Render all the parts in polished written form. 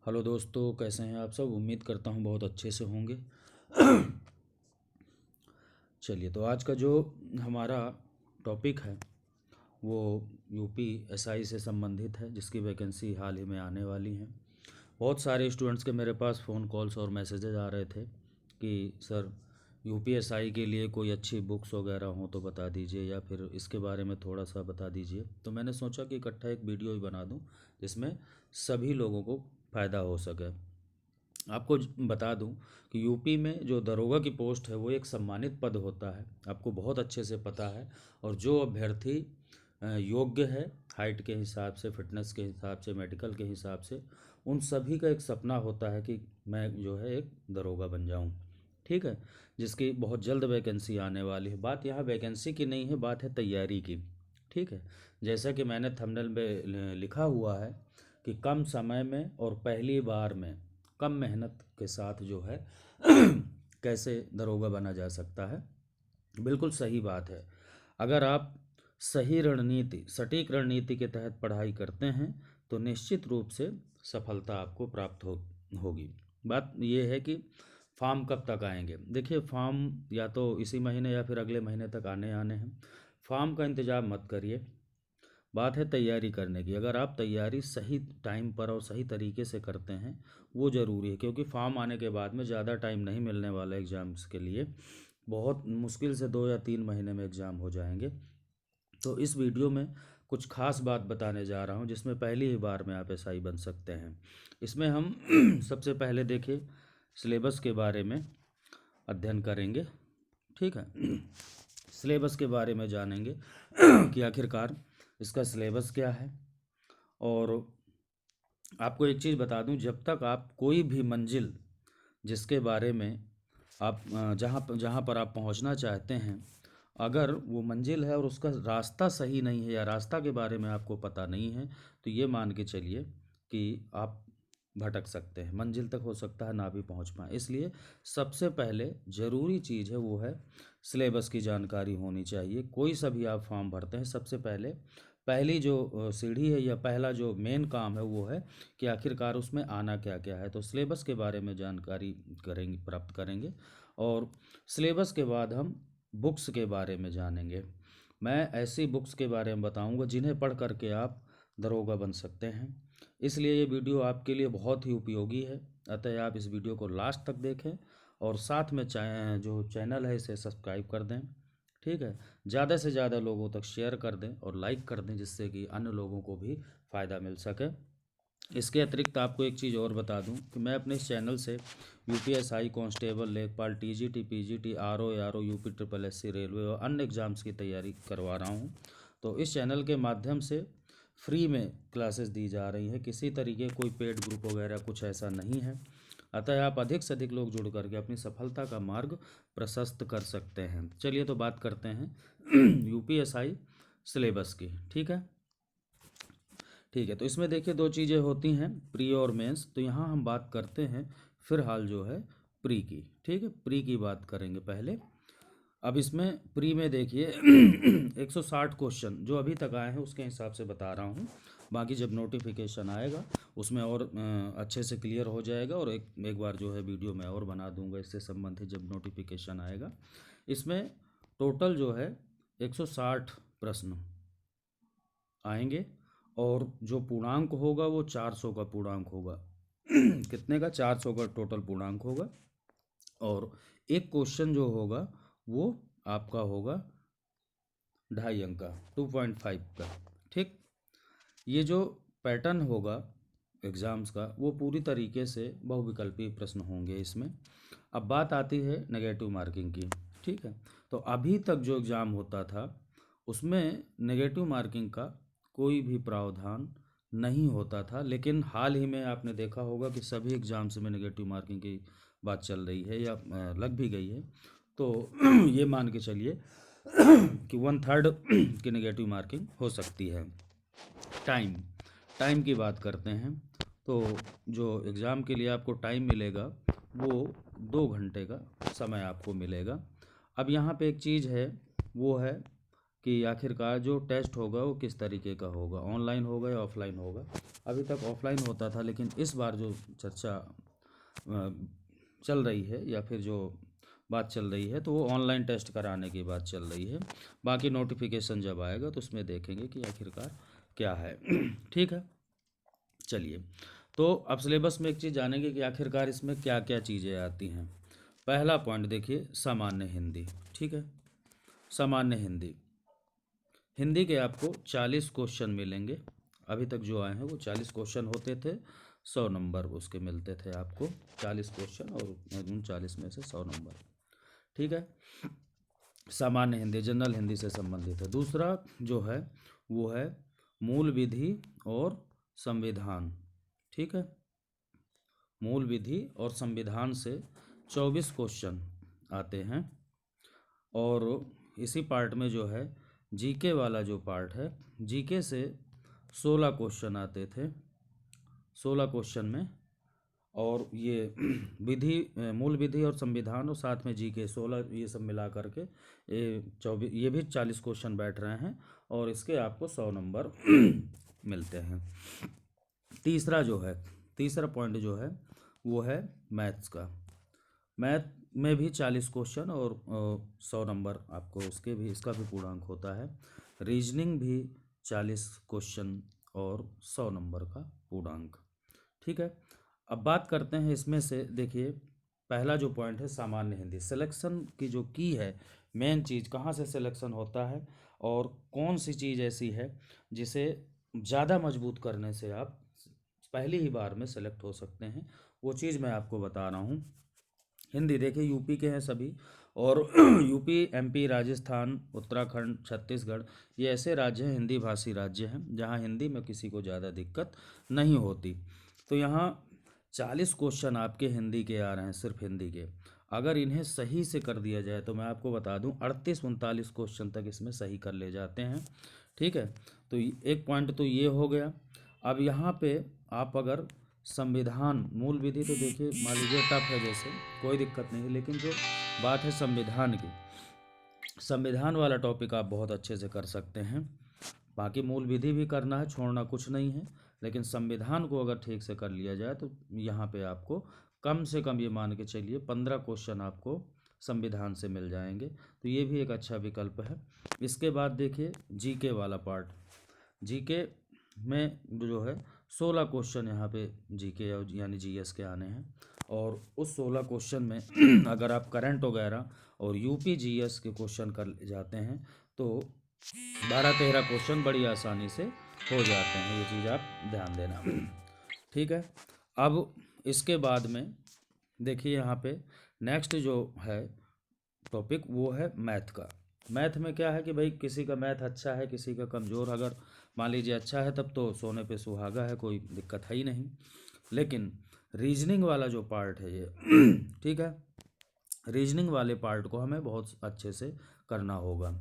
Hello दोस्तों, कैसे हैं आप सब। उम्मीद करता हूँ बहुत अच्छे से होंगे। चलिए, तो आज का जो हमारा टॉपिक है वो यूपी एसआई से संबंधित है, जिसकी वैकेंसी हाल ही में आने वाली हैं। बहुत सारे स्टूडेंट्स के मेरे पास फ़ोन कॉल्स और मैसेजेस आ रहे थे कि सर यूपी एसआई के लिए कोई अच्छी बुक्स वगैरह हो तो बता दीजिए, या फिर इसके बारे में थोड़ा सा बता दीजिए। तो मैंने सोचा कि इकट्ठा एक वीडियो ही बना दूं जिसमें सभी लोगों को फ़ायदा हो सके। आपको बता दूं कि यूपी में जो दरोगा की पोस्ट है वो एक सम्मानित पद होता है, आपको बहुत अच्छे से पता है। और जो अभ्यर्थी योग्य है, हाइट के हिसाब से, फिटनेस के हिसाब से, मेडिकल के हिसाब से, उन सभी का एक सपना होता है कि मैं जो है एक दरोगा बन जाऊं। ठीक है, जिसकी बहुत जल्द वैकेंसी आने वाली है। बात यहाँ वैकेंसी की नहीं है, बात है तैयारी की। ठीक है, जैसा कि मैंने थंबनेल में लिखा हुआ है कि कम समय में और पहली बार में कम मेहनत के साथ जो है कैसे दरोगा बना जा सकता है। बिल्कुल सही बात है। अगर आप सही रणनीति, सटीक रणनीति के तहत पढ़ाई करते हैं तो निश्चित रूप से सफलता आपको प्राप्त होगी। बात यह है कि फॉर्म कब तक आएंगे। देखिए, फॉर्म या तो इसी महीने या फिर अगले महीने तक आने हैं। फॉर्म का इंतज़ार मत करिए, बात है तैयारी करने की। अगर आप तैयारी सही टाइम पर और सही तरीके से करते हैं, वो ज़रूरी है, क्योंकि फॉर्म आने के बाद में ज़्यादा टाइम नहीं मिलने वाला एग्ज़ाम्स के लिए। बहुत मुश्किल से 2 या 3 महीने में एग्ज़ाम हो जाएंगे। तो इस वीडियो में कुछ खास बात बताने जा रहा हूँ जिसमें पहली ही बार में आप एसआई बन सकते हैं। इसमें हम सबसे पहले देखिए सिलेबस के बारे में अध्ययन करेंगे। ठीक है, सिलेबस के बारे में जानेंगे कि आखिरकार इसका सिलेबस क्या है। और आपको एक चीज़ बता दूं, जब तक आप कोई भी मंजिल जिसके बारे में आप जहाँ पर आप पहुँचना चाहते हैं, अगर वो मंजिल है और उसका रास्ता सही नहीं है या रास्ता के बारे में आपको पता नहीं है, तो ये मान के चलिए कि आप भटक सकते हैं, मंजिल तक हो सकता है ना भी पहुंच पाएँ। इसलिए सबसे पहले ज़रूरी चीज़ है वो है सिलेबस की जानकारी होनी चाहिए। कोई सा भी आप फॉर्म भरते हैं, सबसे पहले पहली जो सीढ़ी है या पहला जो मेन काम है वो है कि आखिरकार उसमें आना क्या क्या है। तो सिलेबस के बारे में जानकारी प्राप्त करेंगे, और सिलेबस के बाद हम बुक्स के बारे में जानेंगे। मैं ऐसी बुक्स के बारे में बताऊंगा जिन्हें पढ़ करके आप दरोगा बन सकते हैं। इसलिए ये वीडियो आपके लिए बहुत ही उपयोगी है, अतः आप इस वीडियो को लास्ट तक देखें और साथ में जो चैनल है इसे सब्सक्राइब कर दें। ठीक है, ज़्यादा से ज़्यादा लोगों तक शेयर कर दें और लाइक कर दें, जिससे कि अन्य लोगों को भी फ़ायदा मिल सके। इसके अतिरिक्त आपको एक चीज़ और बता दूं कि मैं अपने इस चैनल से यूपीएसआई, कांस्टेबल, लेखपाल, TGT, PGT, RO, RO, UP triple SC, railway और अन्य एग्ज़ाम्स की तैयारी करवा रहा हूं। तो इस चैनल के माध्यम से फ्री में क्लासेस दी जा रही हैं, किसी तरीके कोई पेड ग्रुप वगैरह कुछ ऐसा नहीं है। अतः आप अधिक से अधिक लोग जुड़ करके अपनी सफलता का मार्ग प्रशस्त कर सकते हैं। चलिए, तो बात करते हैं यूपीएसआई सिलेबस की। ठीक है, तो इसमें देखिए दो चीज़ें होती हैं, प्री और मेंस। तो यहाँ हम बात करते हैं फिलहाल जो है प्री की। ठीक है, प्री की बात करेंगे पहले। अब इसमें प्री में देखिए 160 क्वेश्चन जो अभी तक आए हैं उसके हिसाब से बता रहा हूँ। बाकी जब नोटिफिकेशन आएगा उसमें और अच्छे से क्लियर हो जाएगा, और एक बार जो है वीडियो मैं और बना दूंगा इससे संबंधित जब नोटिफिकेशन आएगा। इसमें टोटल जो है 160 प्रश्न आएंगे, और जो पूर्णांक होगा वो 400 का पूर्णांक होगा। कितने का? 400 का टोटल पूर्णांक होगा। और एक क्वेश्चन जो होगा वो आपका होगा 2.5 अंक का, 2.5 का। ठीक, ये जो पैटर्न होगा एग्ज़ाम्स का वो पूरी तरीके से बहुविकल्पी प्रश्न होंगे इसमें। अब बात आती है नेगेटिव मार्किंग की। ठीक है, तो अभी तक जो एग्ज़ाम होता था उसमें नेगेटिव मार्किंग का कोई भी प्रावधान नहीं होता था, लेकिन हाल ही में आपने देखा होगा कि सभी एग्ज़ाम्स में नेगेटिव मार्किंग की बात चल रही है या लग भी गई है। तो ये मान के चलिए कि 1/3 की नेगेटिव मार्किंग हो सकती है। टाइम की बात करते हैं, तो जो एग्ज़ाम के लिए आपको टाइम मिलेगा वो 2 घंटे का समय आपको मिलेगा। अब यहाँ पे एक चीज़ है, वो है कि आखिरकार जो टेस्ट होगा वो किस तरीके का होगा, ऑनलाइन होगा या ऑफलाइन होगा। अभी तक ऑफलाइन होता था, लेकिन इस बार जो चर्चा चल रही है या फिर जो बात चल रही है तो वो ऑनलाइन टेस्ट कराने की बात चल रही है। बाकी नोटिफिकेशन जब आएगा तो उसमें देखेंगे कि आखिरकार क्या है। ठीक है, चलिए। तो अब सिलेबस में एक चीज़ जानेंगे कि आखिरकार इसमें क्या क्या चीज़ें आती हैं। पहला पॉइंट देखिए, सामान्य हिंदी। ठीक है, सामान्य हिंदी। हिंदी के आपको 40 क्वेश्चन मिलेंगे। अभी तक जो आए हैं वो 40 क्वेश्चन होते थे, 100 नंबर उसके मिलते थे आपको। 40 क्वेश्चन और उन 40 में से 100 नंबर। ठीक है, सामान्य हिंदी जनरल हिंदी से संबंधित है। दूसरा जो है वो है मूल विधि और संविधान। ठीक है, मूल विधि और संविधान से 24 क्वेश्चन आते हैं। और इसी पार्ट में जो है जीके वाला जो पार्ट है, जीके से 16 क्वेश्चन आते थे, 16 क्वेश्चन में। और ये विधि, मूल विधि और संविधान और साथ में जीके 16, ये सब मिला करके ये 24, ये भी 40 क्वेश्चन बैठ रहे हैं और इसके आपको 100 नंबर मिलते हैं। तीसरा जो है, तीसरा पॉइंट जो है वो है मैथ्स का। मैथ में भी 40 क्वेश्चन और 100 नंबर आपको उसके भी, इसका भी पूर्णांक होता है। रीजनिंग भी 40 क्वेश्चन और 100 नंबर का पूर्णांक। ठीक है, अब बात करते हैं इसमें से। देखिए, पहला जो पॉइंट है सामान्य हिंदी। सिलेक्शन की जो की है, मेन चीज़ कहाँ से सिलेक्शन होता है और कौन सी चीज़ ऐसी है जिसे ज़्यादा मजबूत करने से आप पहली ही बार में सेलेक्ट हो सकते हैं, वो चीज़ मैं आपको बता रहा हूँ। हिंदी देखिए, यूपी के हैं सभी, और यूपी, एमपी, राजस्थान, उत्तराखंड, छत्तीसगढ़, ये ऐसे राज्य हैं, हिंदी भाषी राज्य हैं, जहाँ हिंदी में किसी को ज़्यादा दिक्कत नहीं होती। तो यहाँ 40 क्वेश्चन आपके हिंदी के आ रहे हैं, सिर्फ हिंदी के। अगर इन्हें सही से कर दिया जाए तो मैं आपको बता दूं 38-39 क्वेश्चन तक इसमें सही कर ले जाते हैं। ठीक है, तो एक पॉइंट तो ये हो गया। अब यहाँ पे आप अगर संविधान, मूल विधि तो देखिए मान लीजिए टफ है, जैसे कोई दिक्कत नहीं है, लेकिन जो बात है संविधान की, संविधान वाला टॉपिक आप बहुत अच्छे से कर सकते हैं। बाकी मूल विधि भी करना है, छोड़ना कुछ नहीं है, लेकिन संविधान को अगर ठीक से कर लिया जाए तो यहाँ पे आपको कम से कम ये मान के चलिए 15 क्वेश्चन आपको संविधान से मिल जाएंगे। तो ये भी एक अच्छा विकल्प है। इसके बाद देखिए जीके वाला पार्ट। जीके में जो है 16 क्वेश्चन यहाँ पे जीके यानी जीएस के आने हैं। और उस 16 क्वेश्चन में अगर आप करंट वगैरह और यूपी जीएस के क्वेश्चन कर जाते हैं तो 12-13 क्वेश्चन बड़ी आसानी से हो जाते हैं। ये चीज़ आप ध्यान देना। ठीक है, अब इसके बाद में देखिए यहाँ पे नेक्स्ट जो है टॉपिक वो है मैथ का। मैथ में क्या है कि भाई किसी का मैथ अच्छा है, किसी का कमज़ोर। अगर मान लीजिए अच्छा है तब तो सोने पे सुहागा है, कोई दिक्कत है ही नहीं। लेकिन रीजनिंग वाला जो पार्ट है ये ठीक है, रीजनिंग वाले पार्ट को हमें बहुत अच्छे से करना होगा।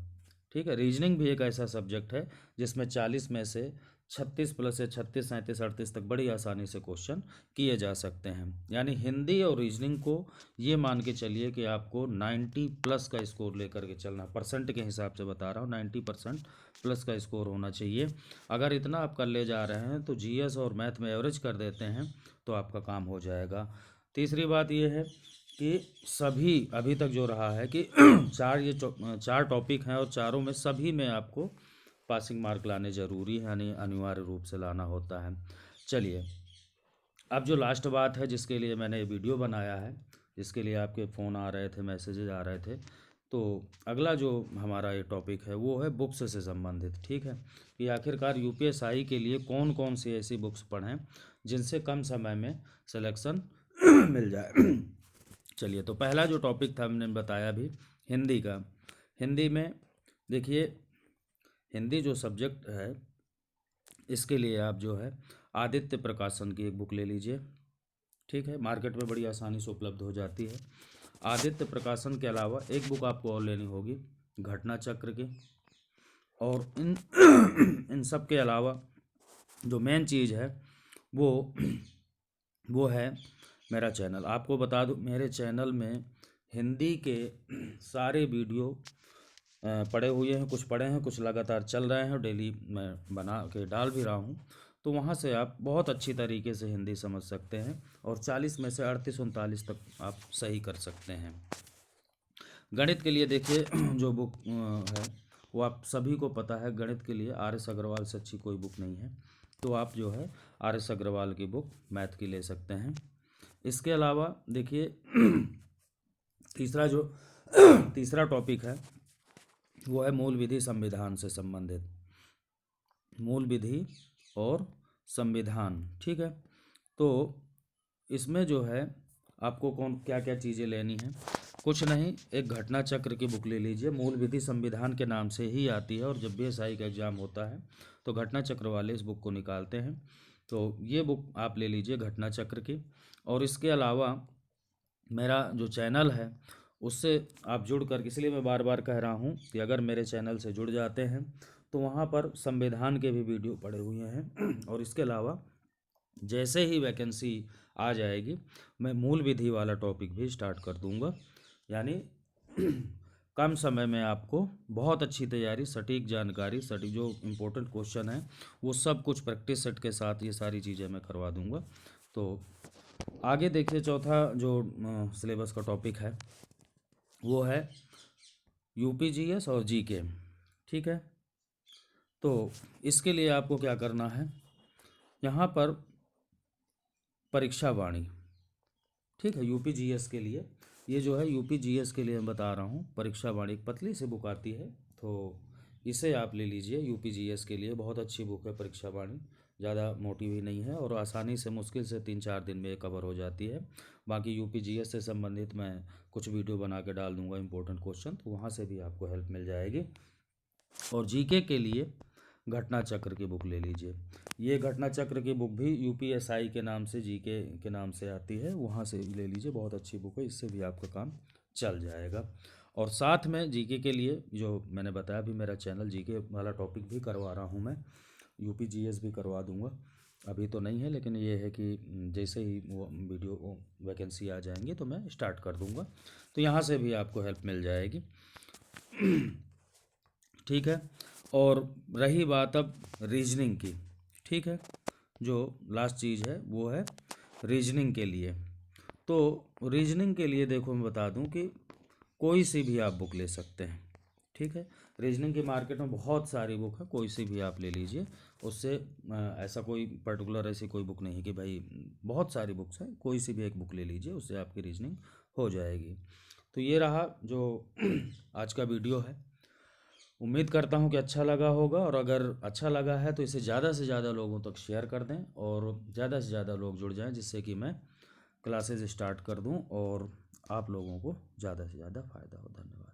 ठीक है, रीजनिंग भी एक ऐसा सब्जेक्ट है जिसमें 40 में से 36 प्लस या 36, 37, 38 तक बड़ी आसानी से क्वेश्चन किए जा सकते हैं। यानी हिंदी और रीजनिंग को ये मान के चलिए कि आपको 90 प्लस का स्कोर लेकर के चलना, परसेंट के हिसाब से बता रहा हूँ, 90% प्लस का स्कोर होना चाहिए। अगर इतना आप कर ले जा रहे हैं तो जीएस और मैथ में एवरेज कर देते हैं तो आपका काम हो जाएगा। तीसरी बात यह है कि सभी अभी तक जो रहा है कि चार टॉपिक हैं और चारों में सभी में आपको पासिंग मार्क लाने ज़रूरी है, यानी अनिवार्य रूप से लाना होता है। चलिए, अब जो लास्ट बात है जिसके लिए मैंने ये वीडियो बनाया है, जिसके लिए आपके फ़ोन आ रहे थे, मैसेजेस आ रहे थे, तो अगला जो हमारा ये टॉपिक है वो है बुक्स से संबंधित। ठीक है, कि आखिरकार यूपीएसआई के लिए कौन कौन सी ऐसी बुक्स पढ़ें जिनसे कम समय में सिलेक्शन मिल जाए। चलिए, तो पहला जो टॉपिक था हमने बताया भी हिंदी का। हिंदी में देखिए, हिंदी जो सब्जेक्ट है इसके लिए आप जो है आदित्य प्रकाशन की एक बुक ले लीजिए। ठीक है, मार्केट में बड़ी आसानी से उपलब्ध हो जाती है। आदित्य प्रकाशन के अलावा एक बुक आपको और लेनी होगी, घटना चक्र की। और इन सब के अलावा जो मेन चीज़ है वो है मेरा चैनल। आपको बता दूं मेरे चैनल में हिंदी के सारे वीडियो पड़े हुए हैं, कुछ पड़े हैं, कुछ लगातार चल रहे हैं, डेली मैं बना के डाल भी रहा हूं। तो वहाँ से आप बहुत अच्छी तरीके से हिंदी समझ सकते हैं और 40 में से 38-39 तक आप सही कर सकते हैं। गणित के लिए देखिए जो बुक है वो आप सभी को पता है, गणित के लिए आर एस अग्रवाल से अच्छी कोई बुक नहीं है, तो आप जो है आर एस अग्रवाल की बुक मैथ की ले सकते हैं। इसके अलावा देखिए तीसरा टॉपिक है वो है मूल विधि संविधान से संबंधित, मूल विधि और संविधान, ठीक है। तो इसमें जो है आपको क्या क्या चीज़ें लेनी हैं, कुछ नहीं, एक घटना चक्र की बुक ले लीजिए, मूल विधि संविधान के नाम से ही आती है और जब भी एसआई का एग्ज़ाम होता है तो घटना चक्र वाले इस बुक को निकालते हैं, तो ये बुक आप ले लीजिए घटना चक्र की। और इसके अलावा मेरा जो चैनल है उससे आप जुड़ कर, इसलिए मैं बार बार कह रहा हूँ कि अगर मेरे चैनल से जुड़ जाते हैं तो वहाँ पर संविधान के भी वीडियो पड़े हुए हैं और इसके अलावा जैसे ही वैकेंसी आ जाएगी मैं मूल विधि वाला टॉपिक भी स्टार्ट कर दूंगा, यानी कम समय में आपको बहुत अच्छी तैयारी, सटीक जानकारी, सटीक जो इम्पोर्टेंट क्वेश्चन है वो सब कुछ प्रैक्टिस सेट के साथ ये सारी चीज़ें मैं करवा दूंगा। तो आगे देखिए चौथा जो सिलेबस का टॉपिक है वो है यूपीजीएस और जीके, ठीक है। तो इसके लिए आपको क्या करना है, यहाँ पर परीक्षा वाणी, ठीक है, यूपीजीएस के लिए, ये जो है यूपीजीएस के लिए मैं बता रहा हूँ, परीक्षा वाणी एक पतली सी बुक आती है, तो इसे आप ले लीजिए, यूपीजीएस के लिए बहुत अच्छी बुक है परीक्षा वाणी, ज़्यादा मोटी भी नहीं है और आसानी से, मुश्किल से 3-4 दिन में कवर हो जाती है। बाकी यूपीजीएस से संबंधित मैं कुछ वीडियो बना के डाल दूँगा इंपॉर्टेंट क्वेश्चन, तो वहाँ से भी आपको हेल्प मिल जाएगी। और जीके के लिए घटना चक्र की बुक ले लीजिए, ये घटना चक्र की बुक भी यूपीएसआई के नाम से, जीके के नाम से आती है, वहाँ से ले लीजिए, बहुत अच्छी बुक है, इससे भी आपका काम चल जाएगा। और साथ में जीके के लिए जो मैंने बताया भी, मेरा चैनल जीके वाला टॉपिक भी करवा रहा हूँ मैं, यूपीजीएस भी करवा दूँगा, अभी तो नहीं है लेकिन ये है कि जैसे ही वो वीडियो वैकेंसी आ जाएंगे तो मैं स्टार्ट कर दूँगा, तो यहाँ से भी आपको हेल्प मिल जाएगी, ठीक है। और रही बात अब रीजनिंग की, ठीक है, जो लास्ट चीज़ है वो है रीजनिंग के लिए। तो रीजनिंग के लिए देखो मैं बता दूं कि कोई सी भी आप बुक ले सकते हैं, ठीक है। रीजनिंग की मार्केट में बहुत सारी बुक है, कोई सी भी आप ले लीजिए, उससे ऐसा कोई पर्टिकुलर ऐसी कोई बुक नहीं कि भाई, बहुत सारी बुक्स हैं, कोई सी भी एक बुक ले लीजिए, उससे आपकी रीजनिंग हो जाएगी। तो ये रहा जो आज का वीडियो है, उम्मीद करता हूँ कि अच्छा लगा होगा, और अगर अच्छा लगा है तो इसे ज़्यादा से ज़्यादा लोगों तक शेयर कर दें और ज़्यादा से ज़्यादा लोग जुड़ जाएं, जिससे कि मैं क्लासेस स्टार्ट कर दूं और आप लोगों को ज़्यादा से ज़्यादा फ़ायदा हो। धन्यवाद।